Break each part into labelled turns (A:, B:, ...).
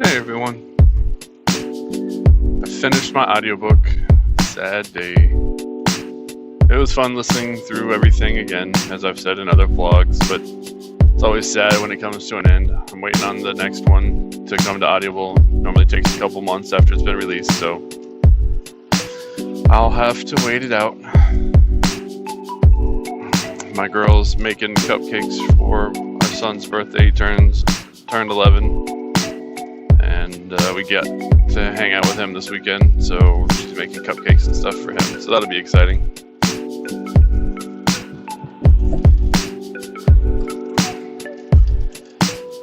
A: Hey everyone. I finished my audiobook. Sad day. It was fun listening through everything again, as I've said in other vlogs, but it's always sad when it comes to an end. I'm waiting on the next one to come to Audible. Normally takes a couple months after it's been released, so I'll have to wait it out. My girl's making cupcakes for our son's birthday. He turned 11. And we get to hang out with him this weekend, so she's making cupcakes and stuff for him, so that'll be exciting.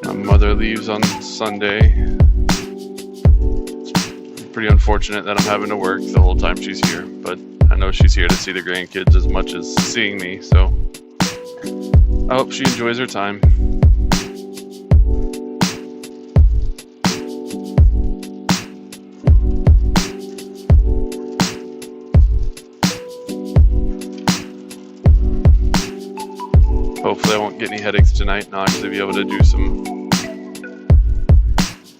A: My mother leaves on Sunday. It's pretty unfortunate that I'm having to work the whole time she's here, but I know she's here to see the grandkids as much as seeing me, so I hope she enjoys her time. Hopefully I won't get any headaches tonight, and I'll actually be able to do some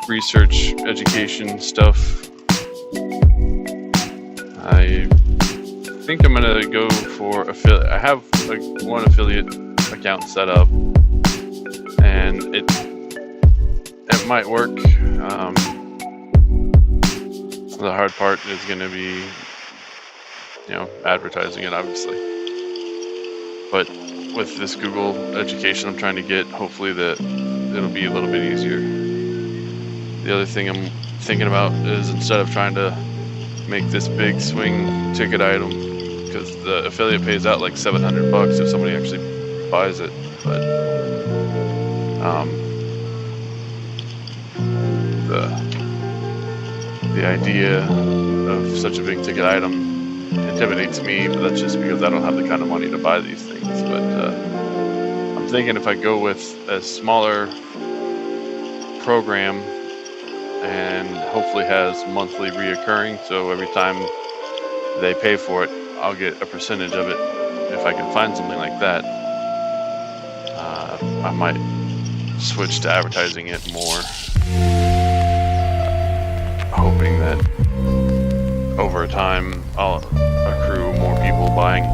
A: research, education stuff. I think I'm going to go for affiliate. I have one affiliate account set up, and it might work. The hard part is going to be, advertising it, obviously. But with this Google education I'm trying to get, hopefully that it'll be a little bit easier. The other thing I'm thinking about is, instead of trying to make this big swing ticket item, because the affiliate pays out like $700 if somebody actually buys it, but the idea of such a big ticket item intimidates me, but that's just because I don't have the kind of money to buy these things. But I'm thinking if I go with a smaller program and hopefully has monthly reoccurring, so every time they pay for it, I'll get a percentage of it. If I can find something like that, I might switch to advertising it more, hoping that over time I'll accrue more people buying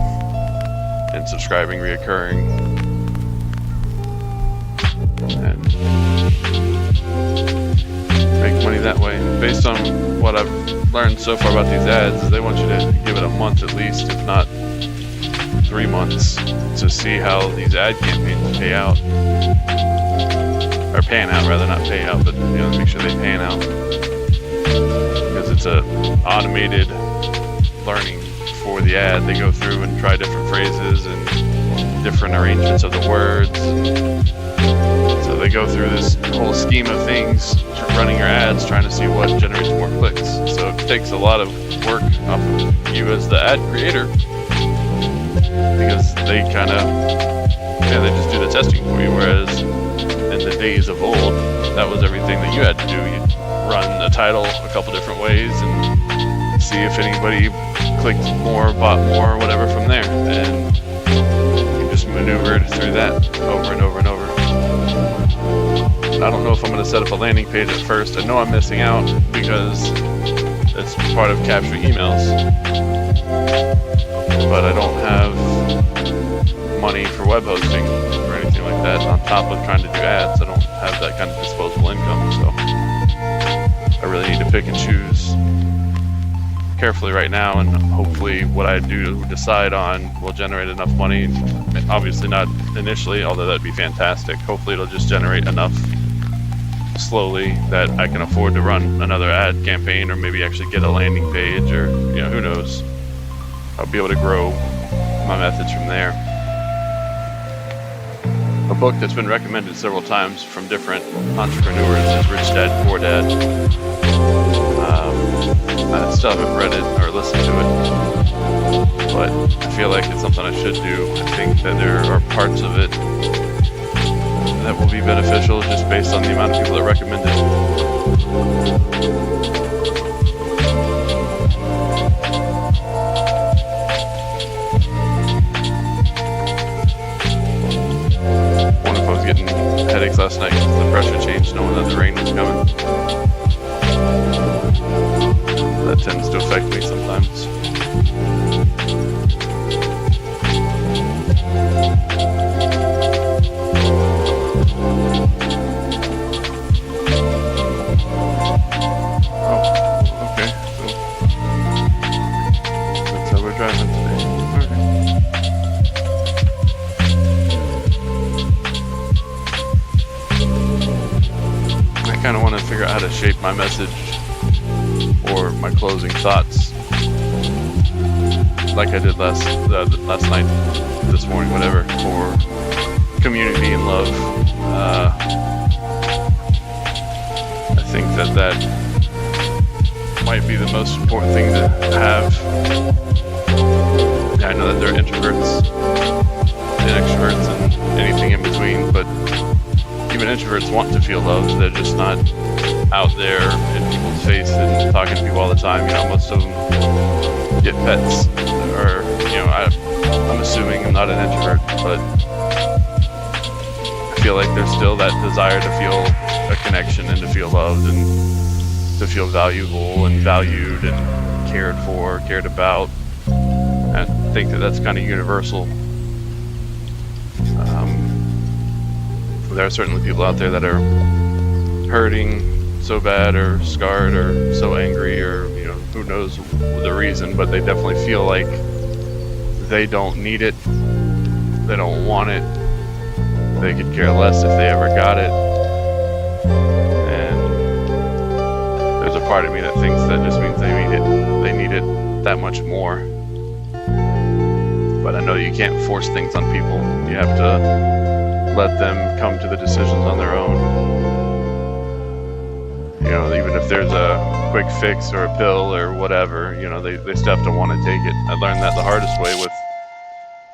A: and subscribing reoccurring, and make money that way. Based on what I've learned so far about these ads, they want you to give it a month at least, if not 3 months, to see how these ad campaigns pay out, or paying out rather, not pay out, but make sure they paying out, because it's a automated learning for the ad. They go through and try different phrases and different arrangements of the words. So they go through this whole scheme of things, running your ads, trying to see what generates more clicks. So it takes a lot of work off of you as the ad creator, because they kind of, they just do the testing for you. Whereas in the days of old, that was everything that you had to do. You'd run a title a couple different ways and see if anybody clicked more, bought more, whatever from there, and you just maneuvered through that over and over and over. I don't know if I'm going to set up a landing page at first. I know I'm missing out because it's part of capturing emails, but I don't have money for web hosting or anything like that. On top of trying to do ads, I don't have that kind of disposable income, so I really need to pick and choose carefully right now, and hopefully what I do decide on will generate enough money. Obviously not initially, although that'd be fantastic. Hopefully it'll just generate enough slowly that I can afford to run another ad campaign, or maybe actually get a landing page, or who knows. I'll be able to grow my methods from there. A book that's been recommended several times from different entrepreneurs is Rich Dad Poor Dad. I still haven't read it or listened to it, but I feel like it's something I should do. I think that there are parts of it that will be beneficial just based on the amount of people that recommend it. Wonder if I was getting headaches last night because the pressure changed, knowing that the rain was coming. tends to affect me sometimes. I kind of want to figure out how to shape my message or my closing thoughts like I did last night, this morning, whatever, for community and love. I think that might be the most important thing to have. I know that there are introverts and extroverts and anything in between, but even introverts want to feel loved. They're just not out there in people's face and talking to people all the time. You know, most of them get pets, or, you know, I'm assuming I'm not an introvert, but I feel like there's still that desire to feel a connection and to feel loved and to feel valuable and valued and cared for, cared about. I think that that's kind of universal. There are certainly people out there that are hurting so bad or scarred or so angry, or, you know, who knows the reason, but they definitely feel like they don't need it, they don't want it, they could care less if they ever got it. And there's a part of me that thinks that just means they need it that much more. But I know you can't force things on people. You have to let them come to the decisions on their own. You know, even if there's a quick fix or a pill or whatever, you know, they still have to want to take it. I learned that the hardest way with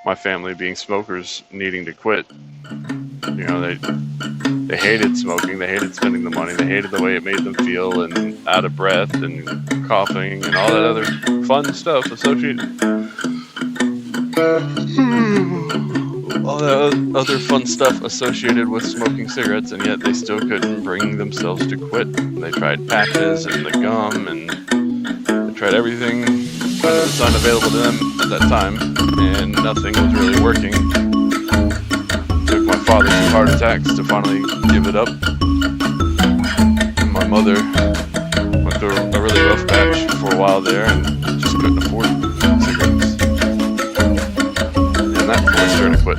A: my family being smokers, needing to quit. You know, they hated smoking, they hated spending the money, they hated the way it made them feel, and out of breath and coughing and all that other fun stuff associated. All that other fun stuff associated with smoking cigarettes, and yet they still couldn't bring themselves to quit. They tried patches and the gum, and they tried everything under the sun available to them at that time, and nothing was really working. It took my father 2 heart attacks to finally give it up. And my mother went through a really rough patch for a while there and just couldn't afford cigarettes. And that forced her to quit.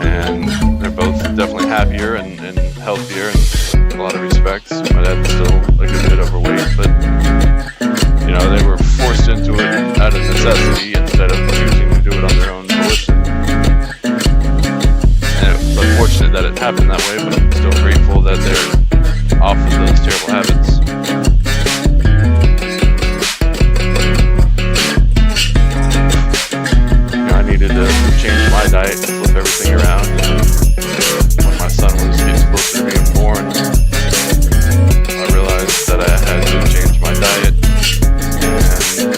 A: And they're both definitely happier and healthier in a lot of respects. My dad's still a good bit overweight, but, you know, they were forced into it out of necessity instead of choosing to do it on their own volition. And it's unfortunate that it happened that way, but I'm still grateful that they're off of those terrible habits. You know, I needed to change my diet and flip everything around. When my son was getting closer to being born, I realized that I had to change my diet, and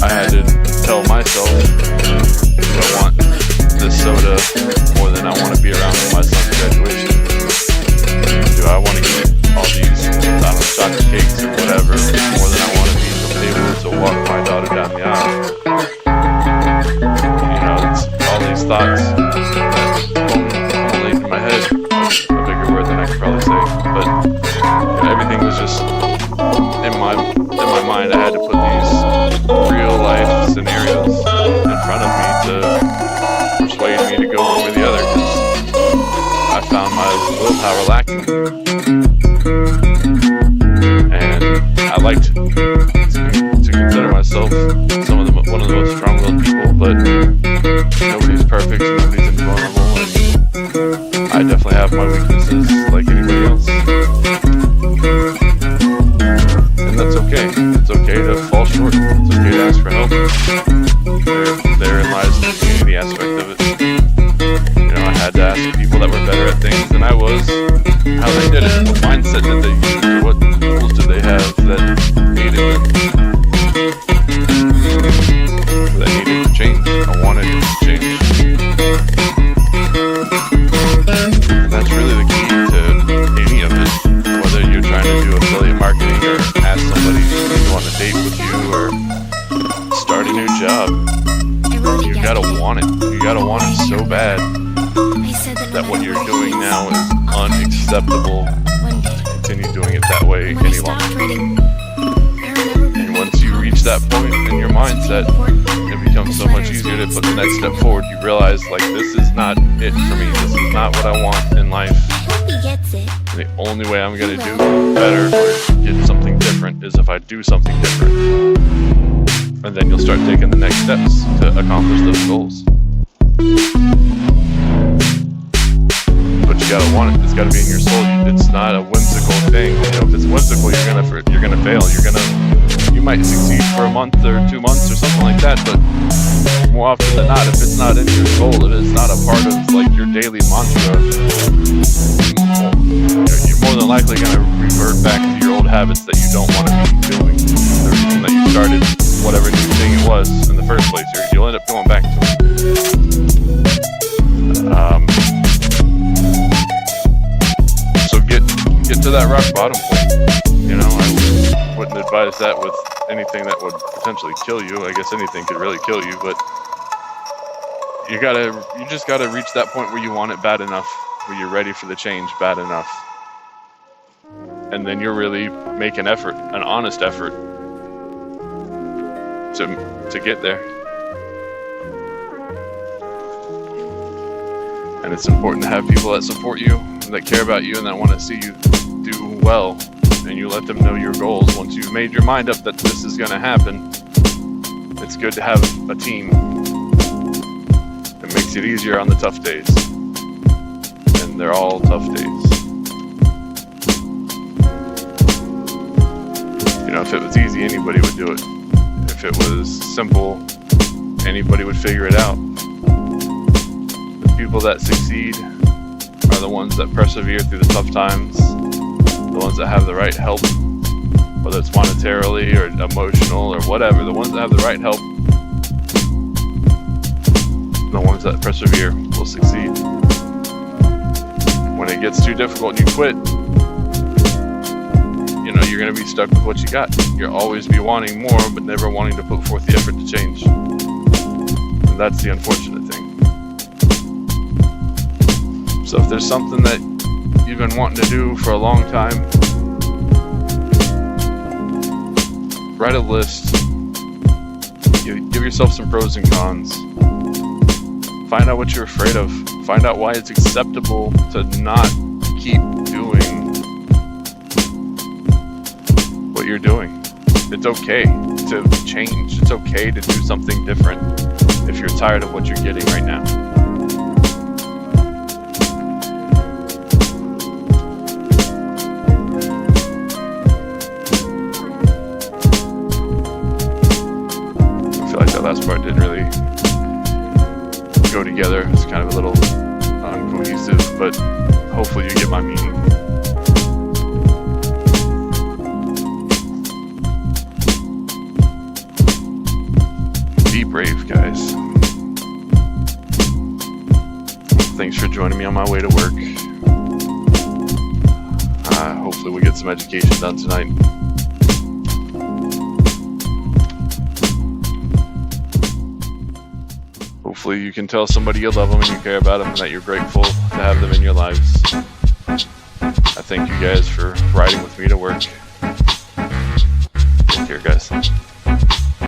A: I had to tell myself, do I want this soda more than I want to be around for my son's graduation? Do I want to eat all these, chocolate cakes or whatever more than I want to be able to walk my daughter down the aisle? You know, it's all these thoughts that only in my head, a bigger word than I could probably say, but, you know, everything was just in my mind. I had to put these real life scenarios in front of me to persuade me to go one way or the other, because I found my willpower lacking. And I liked to consider myself one of the most strong-willed people, but nobody's perfect, nobody's invulnerable, and I definitely have my weaknesses like anybody else. And that's okay. It's okay to fall short. It's okay to ask for help. Therein lies the community aspect of it. You know, I had to ask people that were better at things than I was how they did it, what mindset did they use, or what tools did they have that needed to change. I wanted it to change. And that's really the key to any of it, whether you're trying to do affiliate marketing or acceptable to continue doing it that way any longer. And once you reach that point in your mindset, it becomes so much easier to put the next step forward. You realize, like, this is not it for me. This is not what I want in life. And the only way I'm going to do better or get something different is if I do something different. And then you'll start taking the next steps to accomplish those goals. But you gotta want it. It's gotta be in your soul. It's not a whimsical thing. You know, if it's whimsical, you're gonna fail. You might succeed for a month or 2 months or something like that. But more often than not, if it's not in your soul, if it's not a part of like your daily mantra, you're more than likely gonna revert back to your old habits that you don't want to be doing. The reason that you started whatever new thing it was in the first place, you'll end up going back to it. So get to that rock bottom point. You know, I wouldn't advise that with anything that would potentially kill you. I guess anything could really kill you, but you just gotta reach that point where you want it bad enough, where you're ready for the change bad enough, and then you'll really make an effort, an honest effort, to get there. And it's important to have people that support you, that care about you, and that want to see you do well. And you let them know your goals. Once you've made your mind up that this is going to happen, it's good to have a team. It makes it easier on the tough days. And they're all tough days. You know, if it was easy, anybody would do it. If it was simple, anybody would figure it out. The people that succeed are the ones that persevere through the tough times, the ones that have the right help, whether it's monetarily or emotional or whatever, the ones that have the right help, the ones that persevere will succeed. When it gets too difficult and you quit, you know, you're going to be stuck with what you got. You'll always be wanting more, but never wanting to put forth the effort to change. And that's the unfortunate thing. So if there's something that you've been wanting to do for a long time, write a list. Give yourself some pros and cons. Find out what you're afraid of. Find out why it's acceptable to not keep doing what you're doing. It's okay to change. It's okay to do something different if you're tired of what you're getting right now. I feel like that last part didn't really go together. It's kind of a little uncohesive, but hopefully you get my meaning. Be brave, guys. Thanks for joining me on my way to work. Hopefully we get some education done tonight. Hopefully you can tell somebody you love them and you care about them and that you're grateful to have them in your lives. I thank you guys for riding with me to work. Take care, guys.